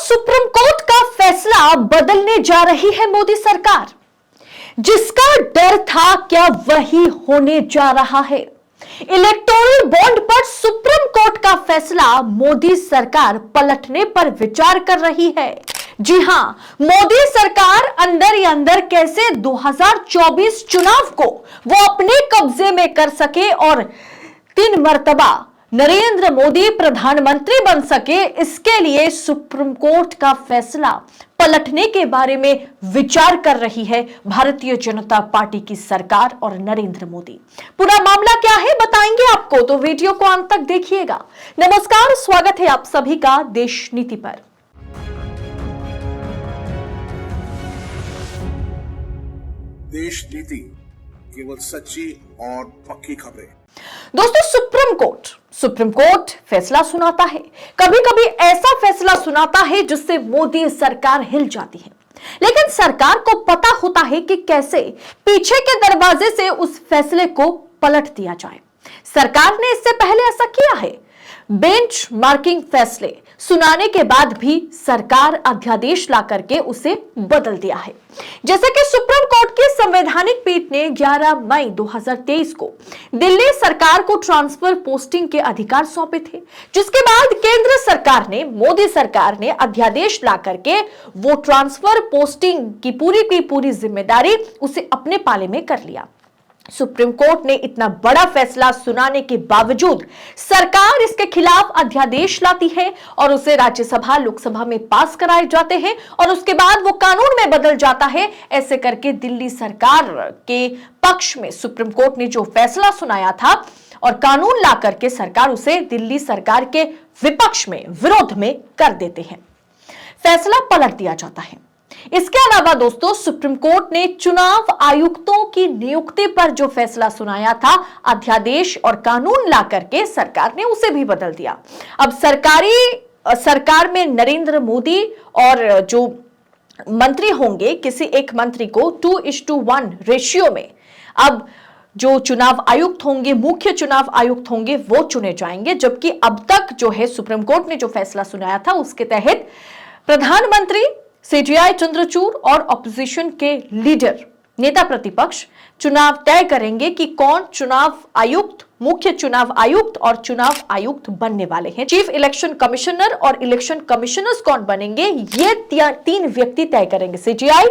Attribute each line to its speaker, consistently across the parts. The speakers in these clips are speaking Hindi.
Speaker 1: सुप्रीम कोर्ट का फैसला बदलने जा रही है मोदी सरकार। जिसका डर था क्या वही होने जा रहा है। इलेक्टोरल बॉन्ड पर सुप्रीम कोर्ट का फैसला मोदी सरकार पलटने पर विचार कर रही है। जी हां, मोदी सरकार अंदर ही अंदर कैसे 2024 चुनाव को वो अपने कब्जे में कर सके और 3 मर्तबा नरेंद्र मोदी प्रधानमंत्री बन सके, इसके लिए सुप्रीम कोर्ट का फैसला पलटने के बारे में विचार कर रही है भारतीय जनता पार्टी की सरकार और नरेंद्र मोदी। पूरा मामला क्या है बताएंगे आपको, तो वीडियो को अंत तक देखिएगा। नमस्कार, स्वागत है आप सभी का देश नीति पर।
Speaker 2: देश नीति, केवल सच्ची और पक्की खबरें।
Speaker 1: दोस्तों, सुप्रीम कोर्ट फैसला सुनाता है। कभी कभी ऐसा फैसला सुनाता है जिससे मोदी सरकार हिल जाती है, लेकिन सरकार को पता होता है कि कैसे पीछे के दरवाजे से उस फैसले को पलट दिया जाए। सरकार ने इससे पहले ऐसा किया है। बेंच मार्किंग फैसले सुनाने के बाद भी सरकार अध्यादेश ला करके उसे बदल दिया है। जैसे कि सुप्रीम कोर्ट की संवैधानिक पीठ ने 11 मई 2023 को दिल्ली सरकार को ट्रांसफर पोस्टिंग के अधिकार सौंपे थे, जिसके बाद केंद्र सरकार ने, मोदी सरकार ने अध्यादेश ला करके वो ट्रांसफर पोस्टिंग की पूरी जिम्मेदारी उसे अपने पाले में कर लिया। सुप्रीम कोर्ट ने इतना बड़ा फैसला सुनाने के बावजूद सरकार इसके खिलाफ अध्यादेश लाती है और उसे राज्यसभा लोकसभा में पास कराए जाते हैं और उसके बाद वो कानून में बदल जाता है। ऐसे करके दिल्ली सरकार के पक्ष में सुप्रीम कोर्ट ने जो फैसला सुनाया था और कानून ला करके सरकार उसे दिल्ली सरकार के विपक्ष में, विरोध में कर देते हैं। फैसला पलट दिया जाता है। इसके अलावा दोस्तों, सुप्रीम कोर्ट ने चुनाव आयुक्तों की नियुक्ति पर जो फैसला सुनाया था, अध्यादेश और कानून ला करके सरकार ने उसे भी बदल दिया। अब सरकार में नरेंद्र मोदी और जो मंत्री होंगे, किसी एक मंत्री को 2:1 रेशियो में अब जो चुनाव आयुक्त होंगे, मुख्य चुनाव आयुक्त होंगे, वो चुने जाएंगे। जबकि अब तक जो है सुप्रीम कोर्ट ने जो फैसला सुनाया था उसके तहत प्रधानमंत्री, सीजीआई चंद्रचूड़ और ऑपोजिशन के लीडर, नेता प्रतिपक्ष चुनाव तय करेंगे कि कौन चुनाव आयुक्त, मुख्य चुनाव आयुक्त और चुनाव आयुक्त बनने वाले हैं। चीफ इलेक्शन कमिश्नर और इलेक्शन कमिश्नर्स कौन बनेंगे, ये 3 व्यक्ति तय करेंगे। सीजीआई,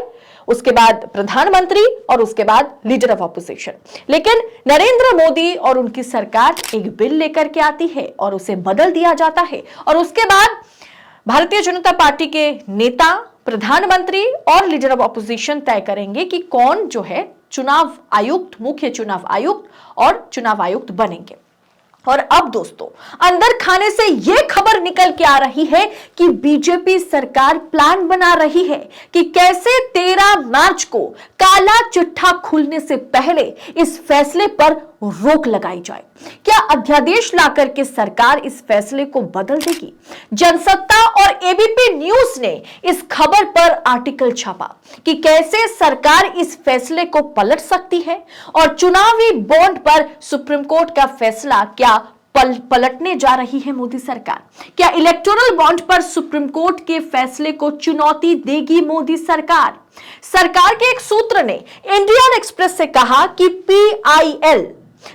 Speaker 1: उसके बाद प्रधानमंत्री और उसके बाद लीडर ऑफ ऑपोजिशन। लेकिन नरेंद्र मोदी और उनकी सरकार एक बिल लेकर के आती है और उसे बदल दिया जाता है और उसके बाद भारतीय जनता पार्टी के नेता, प्रधानमंत्री और लीडर ऑफ ऑपोजिशन तय करेंगे कि कौन जो है चुनाव आयुक्त, मुख्य चुनाव आयुक्त और चुनाव आयुक्त बनेंगे। और अब दोस्तों, अंदर खाने से यह खबर निकल के आ रही है कि बीजेपी सरकार प्लान बना रही है कि कैसे 13 मार्च को काला चिट्ठा खुलने से पहले इस फैसले पर रोक लगाई जाए। क्या अध्यादेश लाकर के सरकार इस फैसले को बदल देगी? जनसत्ता और एबीपी न्यूज ने इस खबर पर आर्टिकल छापा कि कैसे सरकार इस फैसले को पलट सकती है और चुनावी बॉन्ड पर सुप्रीम कोर्ट का फैसला क्या पलटने जा रही है मोदी सरकार। क्या इलेक्टोरल बॉन्ड पर सुप्रीम कोर्ट के फैसले को चुनौती देगी मोदी सरकार? सरकार के एक सूत्र ने इंडियन एक्सप्रेस से कहा कि PIL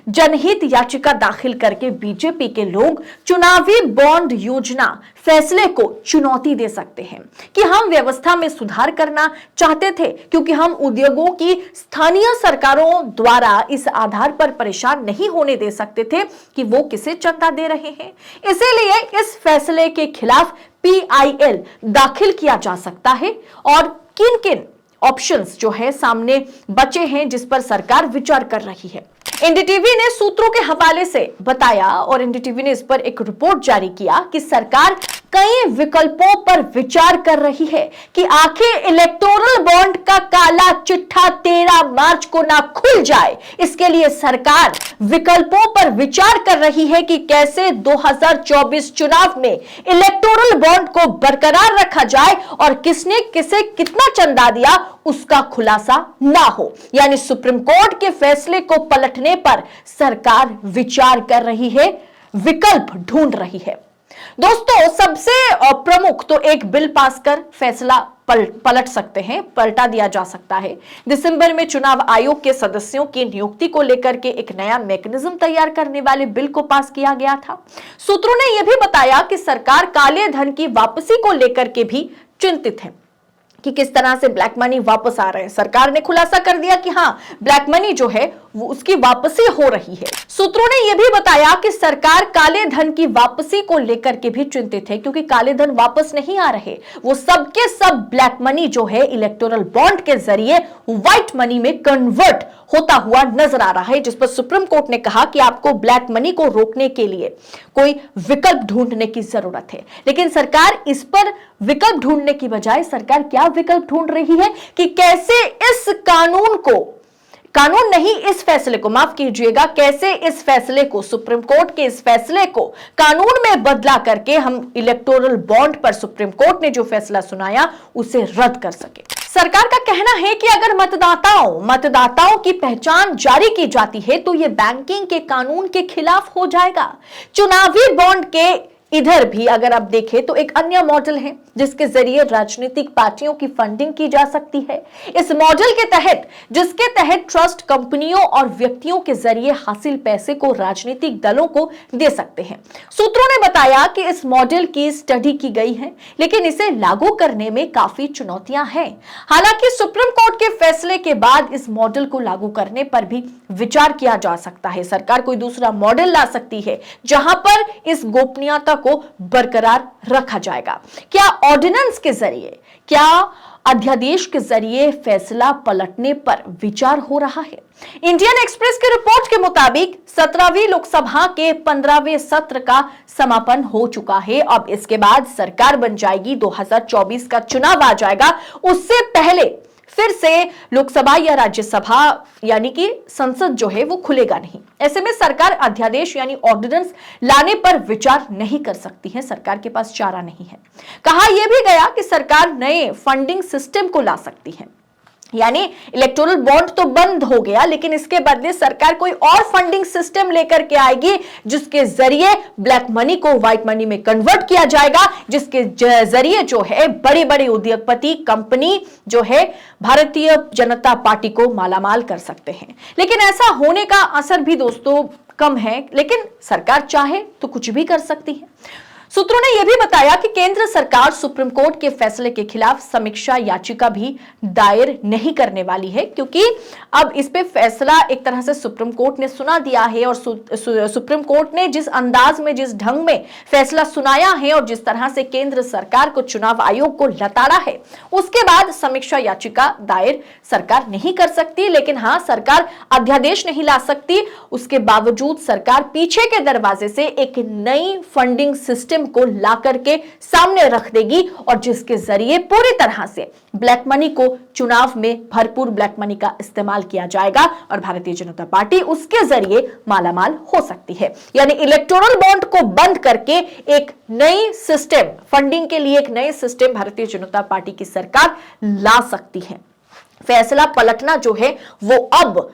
Speaker 1: जनहित याचिका दाखिल करके बीजेपी के लोग चुनावी बॉन्ड योजना फैसले को चुनौती दे सकते हैं कि हम व्यवस्था में सुधार करना चाहते थे, क्योंकि हम उद्योगों की स्थानीय सरकारों द्वारा इस आधार पर परेशान नहीं होने दे सकते थे कि वो किसे चंदा दे रहे हैं। इसीलिए इस फैसले के खिलाफ PIL दाखिल किया जा सकता है और किन किन ऑप्शंस जो है सामने बचे हैं जिस पर सरकार विचार कर रही है। एनडीटीवी ने सूत्रों के हवाले से बताया और एनडीटीवी ने इस पर एक रिपोर्ट जारी किया कि सरकार कई विकल्पों पर विचार कर रही है कि आखिर इलेक्टोरल बॉन्ड का काला चिट्ठा 13 मार्च को ना खुल जाए। इसके लिए सरकार विकल्पों पर विचार कर रही है कि कैसे 2024 चुनाव में इलेक्टोरल बॉन्ड को बरकरार रखा जाए और किसने किसे कितना चंदा दिया उसका खुलासा ना हो। यानी सुप्रीम कोर्ट के फैसले को पलटने पर सरकार विचार कर रही है, विकल्प ढूंढ रही है। दोस्तों, सबसे प्रमुख तो एक बिल पास कर फैसला पलट सकते हैं, पलटा दिया जा सकता है। दिसंबर में चुनाव आयोग के सदस्यों की नियुक्ति को लेकर के एक नया मैकेनिज्म तैयार करने वाले बिल को पास किया गया था। सूत्रों ने यह भी बताया कि सरकार काले धन की वापसी को लेकर के भी चिंतित है कि किस तरह से ब्लैक मनी वापस आ रहे हैं। सरकार ने खुलासा कर दिया कि हां, ब्लैक मनी जो है वो उसकी वापसी हो रही है। सूत्रों ने यह भी बताया कि सरकार काले धन की वापसी को लेकर के भी चिंतित है, क्योंकि काले धन वापस नहीं आ रहे, वो सबके सब ब्लैक मनी जो है इलेक्टोरल बॉन्ड के जरिए व्हाइट मनी में कन्वर्ट होता हुआ नजर आ रहा है, जिस पर सुप्रीम कोर्ट ने कहा कि आपको ब्लैक मनी को रोकने के लिए कोई विकल्प ढूंढने की जरूरत है। लेकिन सरकार इस पर विकल्प ढूंढने की बजाय सरकार क्या विकल्प ढूंढ रही है कि कैसे इस कानून नहीं, इस फैसले को, माफ कीजिएगा, कैसे इस फैसले को, सुप्रीम कोर्ट के इस फैसले को कानून में बदला करके हम इलेक्टोरल बॉन्ड पर सुप्रीम कोर्ट ने जो फैसला सुनाया उसे रद्द कर सके। सरकार का कहना है कि अगर मतदाताओं की पहचान जारी की जाती है तो यह बैंकिंग के कानून के खिलाफ हो जाएगा। चुनावी बॉन्ड के इधर भी अगर आप देखें तो एक अन्य मॉडल है जिसके जरिए राजनीतिक पार्टियों की फंडिंग की जा सकती है। इस मॉडल के तहत, जिसके तहत ट्रस्ट कंपनियों और व्यक्तियों के जरिए हासिल पैसे को राजनीतिक दलों को दे सकते हैं। सूत्रों ने बताया कि इस मॉडल की स्टडी की गई है, लेकिन इसे लागू करने में काफी चुनौतियां हैं। हालांकि सुप्रीम कोर्ट के फैसले के बाद इस मॉडल को लागू करने पर भी विचार किया जा सकता है। सरकार कोई दूसरा मॉडल ला सकती है जहां पर इस गोपनीयता को बरकरार रखा जाएगा। क्या ऑर्डिनेंस के जरिए, क्या अध्यादेश के जरिए फैसला पलटने पर विचार हो रहा है? इंडियन एक्सप्रेस की रिपोर्ट के मुताबिक 17वीं लोकसभा के 15वें सत्र का समापन हो चुका है। अब इसके बाद सरकार बन जाएगी, 2024 का चुनाव आ जाएगा। उससे पहले फिर से लोकसभा या राज्यसभा यानी कि संसद जो है वो खुलेगा नहीं। ऐसे में सरकार अध्यादेश यानी ऑर्डिनेंस लाने पर विचार नहीं कर सकती है। सरकार के पास चारा नहीं है। कहा यह भी गया कि सरकार नए फंडिंग सिस्टम को ला सकती है, यानी इलेक्टोरल बॉन्ड तो बंद हो गया, लेकिन इसके बदले सरकार कोई और फंडिंग सिस्टम लेकर के आएगी जिसके जरिए ब्लैक मनी को व्हाइट मनी में कन्वर्ट किया जाएगा, जिसके जरिए जो है बड़ी बड़ी उद्योगपति कंपनी जो है भारतीय जनता पार्टी को मालामाल कर सकते हैं। लेकिन ऐसा होने का असर भी दोस्तों कम है, लेकिन सरकार चाहे तो कुछ भी कर सकती है। सूत्रों ने यह भी बताया कि केंद्र सरकार सुप्रीम कोर्ट के फैसले के खिलाफ समीक्षा याचिका भी दायर नहीं करने वाली है, क्योंकि अब इस पे फैसला एक तरह से सुप्रीम कोर्ट ने सुना दिया है और सुप्रीम कोर्ट ने जिस अंदाज में, जिस ढंग में फैसला सुनाया है और जिस तरह से केंद्र सरकार को, चुनाव आयोग को लताड़ा है, उसके बाद समीक्षा याचिका दायर सरकार नहीं कर सकती। लेकिन हां, सरकार अध्यादेश नहीं ला सकती, उसके बावजूद सरकार पीछे के दरवाजे से एक नई फंडिंग सिस्टम को ला करके सामने रख देगी और जिसके जरिए पूरी तरह से ब्लैक मनी को, चुनाव में भरपूर ब्लैक मनी का इस्तेमाल किया जाएगा और भारतीय जनता पार्टी उसके जरिए मालामाल हो सकती है। यानी इलेक्टोरल बॉन्ड को बंद करके एक नई सिस्टम, फंडिंग के लिए एक नई सिस्टम भारतीय जनता पार्टी की सरकार ला सकती है। फैसला पलटना जो है वो अब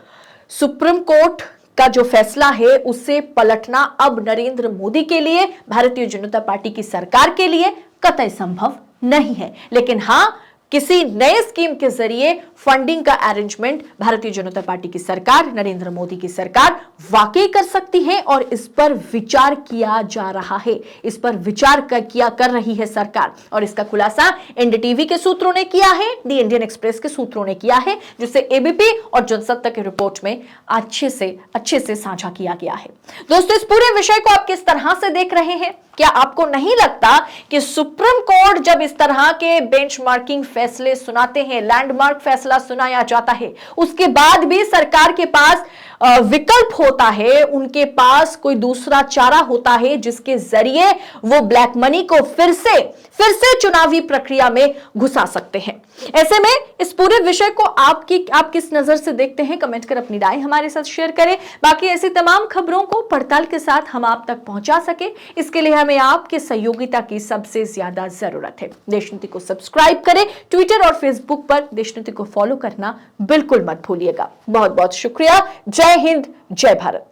Speaker 1: सुप्रीम कोर्ट का जो फैसला है उससे पलटना अब नरेंद्र मोदी के लिए, भारतीय जनता पार्टी की सरकार के लिए कतई संभव नहीं है। लेकिन हां, किसी नए स्कीम के जरिए फंडिंग का अरेंजमेंट भारतीय जनता पार्टी की सरकार, नरेंद्र मोदी की सरकार वाकई कर सकती है और इस पर विचार किया जा रहा है। इस पर विचार कर रही है सरकार और इसका खुलासा एनडीटीवी के सूत्रों ने किया है, दी इंडियन एक्सप्रेस के सूत्रों ने किया है, जिसे एबीपी और जनसत्ता की रिपोर्ट में अच्छे से साझा किया गया है। दोस्तों, इस पूरे विषय को आप किस तरह से देख रहे हैं? क्या आपको नहीं लगता कि सुप्रीम कोर्ट जब इस तरह के बेंचमार्किंग फैसले सुनाते हैं, लैंडमार्क फैसला सुनाया जाता है, उसके बाद भी सरकार के पास विकल्प होता है, उनके पास कोई दूसरा चारा होता है जिसके जरिए वो ब्लैक मनी को फिर से चुनावी प्रक्रिया में घुसा सकते हैं। ऐसे में इस पूरे विषय को आप किस नजर से देखते हैं? कमेंट कर अपनी राय हमारे साथ शेयर करें। बाकी ऐसी तमाम खबरों को पड़ताल के साथ हम आप तक पहुंचा सके, इसके लिए हमें आपके सहयोगिता की सबसे ज्यादा जरूरत है। देशनीति को सब्सक्राइब करें, ट्विटर और फेसबुक पर देशनीति को फॉलो करना बिल्कुल मत भूलिएगा। बहुत बहुत शुक्रिया। जय हिंद, जय भारत।